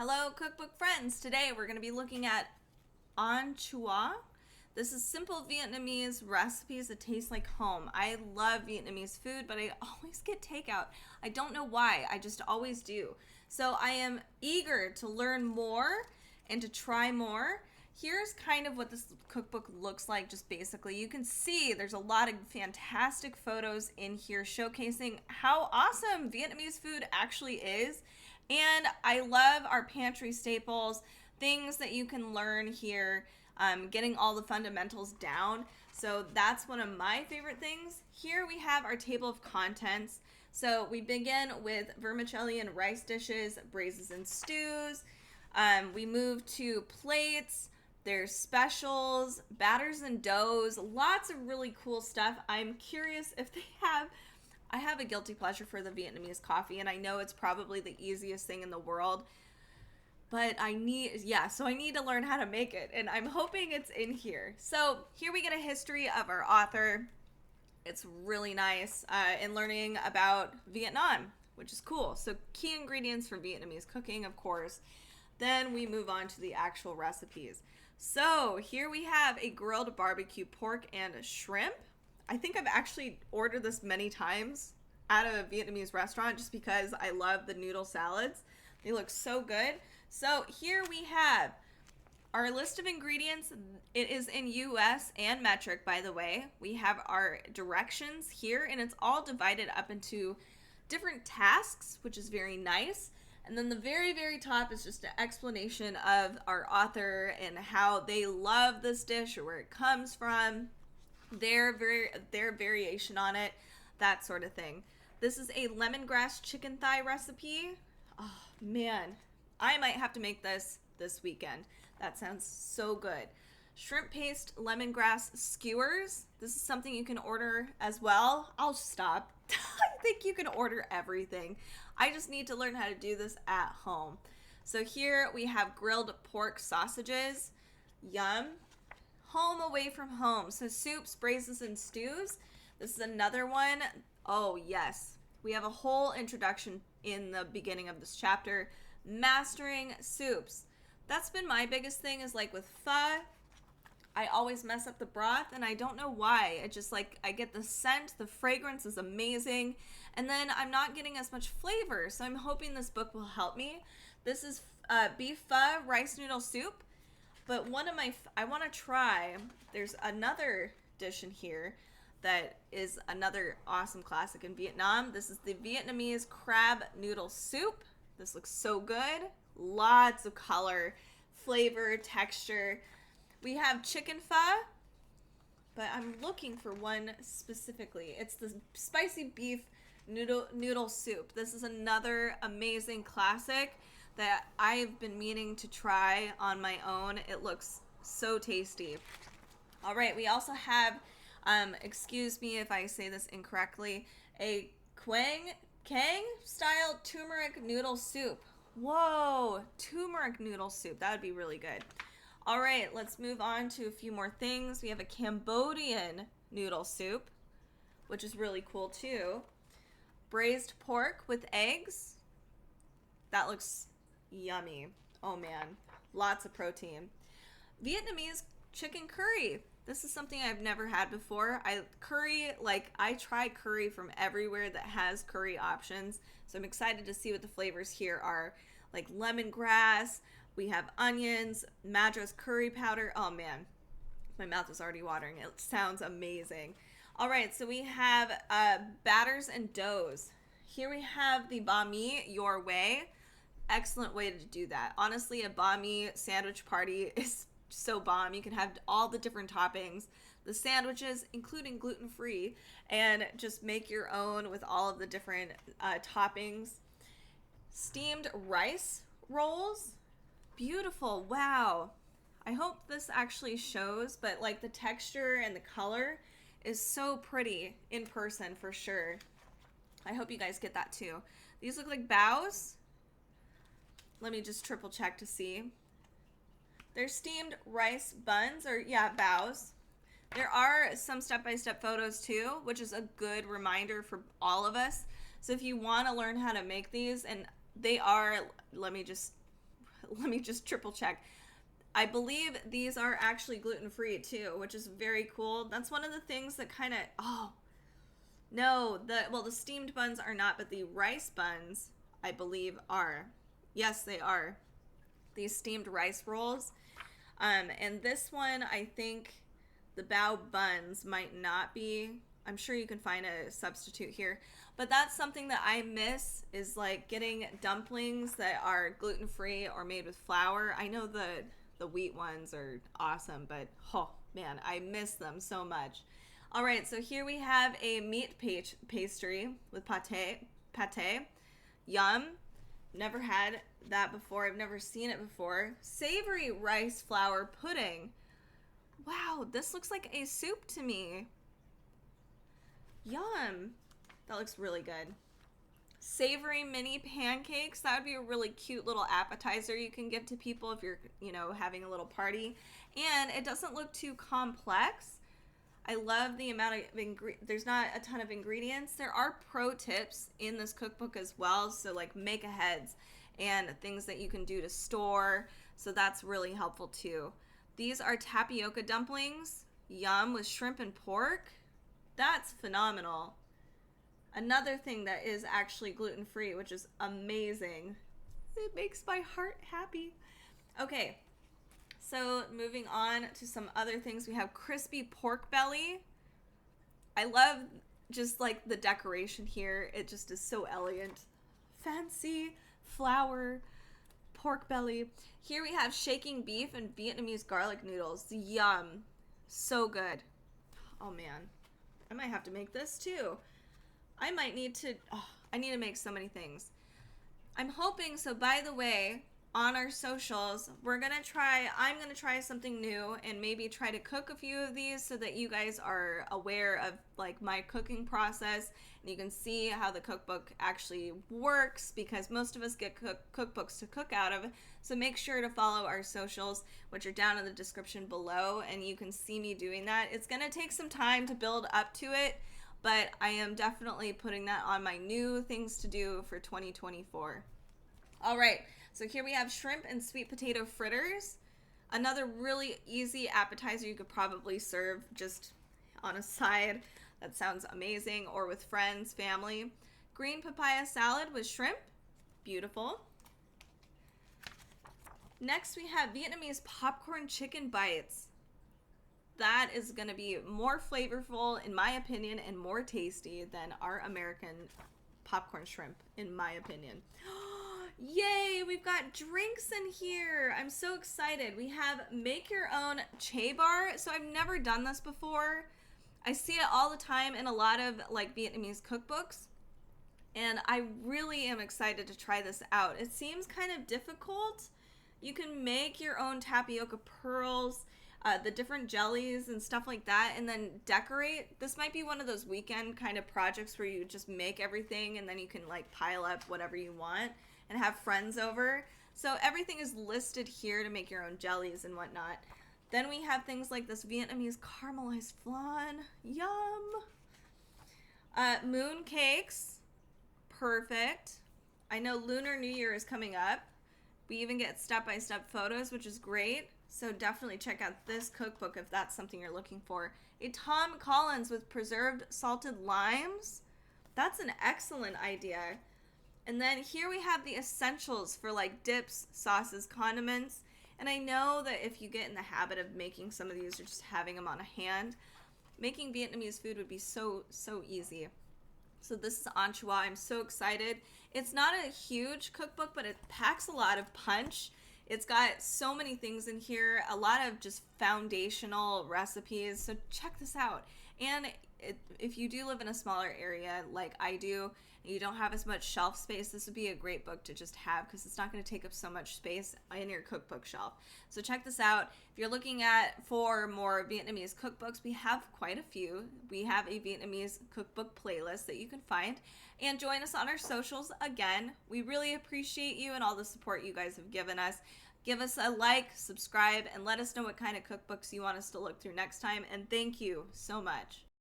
Hello, cookbook friends. Today we're going to be looking at Chua. This is simple Vietnamese recipes that taste like home. I love Vietnamese food, but I always get takeout. I don't know why. I just always do. So I am eager to learn more and to try more. Here's kind of what this cookbook looks like, just basically. You can see there's a lot of fantastic photos in here showcasing how awesome Vietnamese food actually is. And I love our pantry staples, things that you can learn here, getting all the fundamentals down. So that's one of my favorite things. Here we have our table of contents. So we begin with vermicelli and rice dishes, braises and stews. We move to plates. There's specials, batters and doughs, lots of really cool stuff. I'm curious if they have... I have a guilty pleasure for the Vietnamese coffee, and I know it's probably the easiest thing in the world, but I need to learn how to make it, and I'm hoping it's in here. So here we get a history of our author. It's really nice, in learning about Vietnam, which is cool. So key ingredients for Vietnamese cooking, of course. Then we move on to the actual recipes. So here we have a grilled barbecue pork and shrimp. I think I've actually ordered this many times at a Vietnamese restaurant just because I love the noodle salads. They look so good. So here we have our list of ingredients. It is in US and metric, by the way. We have our directions here, and it's all divided up into different tasks, which is very nice. And then the very, very top is just an explanation of our author and how they love this dish or where it comes from. Their variation on it, that sort of thing. This is a lemongrass chicken thigh recipe. Oh man, I might have to make this weekend. That sounds so good. Shrimp paste lemongrass skewers. This is something you can order as well. I'll stop. I think you can order everything. I just need to learn how to do this at home. So here we have grilled pork sausages. Yum. Home away from home. So soups, braises, and stews. This is another one. Oh, yes. We have a whole introduction in the beginning of this chapter. Mastering soups. That's been my biggest thing, is like with pho, I always mess up the broth, and I don't know why. It just I get the scent, the fragrance is amazing, and then I'm not getting as much flavor. So I'm hoping this book will help me. This is beef pho rice noodle soup. But I want to try, there's another dish in here that is another awesome classic in Vietnam. This is the Vietnamese crab noodle soup. This looks so good. Lots of color, flavor, texture. We have chicken pho, but I'm looking for one specifically. It's the spicy beef noodle soup. This is another amazing classic that I've been meaning to try on my own. It looks so tasty. All right, we also have, excuse me if I say this incorrectly, a Kang style turmeric noodle soup. Whoa, turmeric noodle soup. That would be really good. All right, let's move on to a few more things. We have a Cambodian noodle soup, which is really cool too. Braised pork with eggs. That looks yummy. Oh man, lots of protein. Vietnamese chicken curry. This is something I've never had before. I try curry from everywhere that has curry options. So I'm excited to see what the flavors here are. Like lemongrass, we have onions, Madras curry powder. Oh man, my mouth is already watering. It sounds amazing. All right, so we have batters and doughs. Here we have the banh mi your way. Excellent way to do that. Honestly, a banh mi sandwich party is so bomb. You can have all the different toppings, the sandwiches, including gluten-free, and just make your own with all of the different toppings. Steamed rice rolls. Beautiful. Wow. I hope this actually shows, but the texture and the color is so pretty in person for sure. I hope you guys get that too. These look like baos. Let me just triple check to see. They're steamed rice buns, or baos. There are some step-by-step photos too, which is a good reminder for all of us. So if you want to learn how to make these, and they are, let me just let me just triple check. I believe these are actually gluten-free too, which is very cool. That's one of the things that kind of, oh, no, the steamed buns are not, but the rice buns, I believe, are. Yes, they are. These steamed rice rolls. And this one, I think the bao buns might not be. I'm sure you can find a substitute here. But that's something that I miss, is like getting dumplings that are gluten-free or made with flour. I know the wheat ones are awesome, but oh man, I miss them so much. All right, so here we have a meat pastry with pate. Yum. Never had that before. I've never seen it before. Savory rice flour pudding. Wow, this looks like a soup to me. Yum. That looks really good. Savory mini pancakes. That would be a really cute little appetizer you can give to people if you're, having a little party. And it doesn't look too complex. I love the amount of there's not a ton of ingredients. There are pro tips in this cookbook as well, so like make aheads and things that you can do to store. So that's really helpful too. These are tapioca dumplings. Yum, with shrimp and pork. That's phenomenal. Another thing that is actually gluten-free, which is amazing. It makes my heart happy. Okay. So moving on to some other things, we have crispy pork belly. I love just like the decoration here. It just is so elegant. Fancy flour pork belly. Here we have shaking beef and Vietnamese garlic noodles. Yum. So good. Oh man. I might have to make this too. I need to make so many things. I'm hoping, so by the way, on our socials, I'm gonna try something new and maybe try to cook a few of these so that you guys are aware of like my cooking process and you can see how the cookbook actually works, because most of us get cookbooks to cook out of. So make sure to follow our socials, which are down in the description below, and you can see me doing that. It's gonna take some time to build up to it, but I am definitely putting that on my new things to do for 2024. All right. So here we have shrimp and sweet potato fritters. Another really easy appetizer you could probably serve just on a side. That sounds amazing. Or with friends, family. Green papaya salad with shrimp. Beautiful. Next we have Vietnamese popcorn chicken bites. That is going to be more flavorful, in my opinion, and more tasty than our American popcorn shrimp, in my opinion. Yay, we've got drinks in here. I'm so excited. We have make your own Che bar. So I've never done this before. I see it all the time in a lot of like Vietnamese cookbooks, and I really am excited to try this out. It seems kind of difficult. You can make your own tapioca pearls, the different jellies and stuff like that, and then decorate. This might be one of those weekend kind of projects where you just make everything and then you can like pile up whatever you want and have friends over. So everything is listed here to make your own jellies and whatnot. Then we have things like this Vietnamese caramelized flan. Yum! Moon cakes. Perfect. I know Lunar New Year is coming up. We even get step-by-step photos, which is great. So definitely check out this cookbook if that's something you're looking for. A Tom Collins with preserved salted limes. That's an excellent idea. And then here we have the essentials for like dips, sauces, condiments. And I know that if you get in the habit of making some of these or just having them on hand, making Vietnamese food would be so easy. So this is on Chua. I'm so excited. It's not a huge cookbook, but it packs a lot of punch. It's got so many things in here, a lot of just foundational recipes. So check this out. And if you do live in a smaller area like I do, and you don't have as much shelf space, this would be a great book to just have because it's not going to take up so much space in your cookbook shelf. So check this out. If you're looking for more Vietnamese cookbooks, we have quite a few. We have a Vietnamese cookbook playlist that you can find. And join us on our socials again. We really appreciate you and all the support you guys have given us. Give us a like, subscribe, and let us know what kind of cookbooks you want us to look through next time. And thank you so much.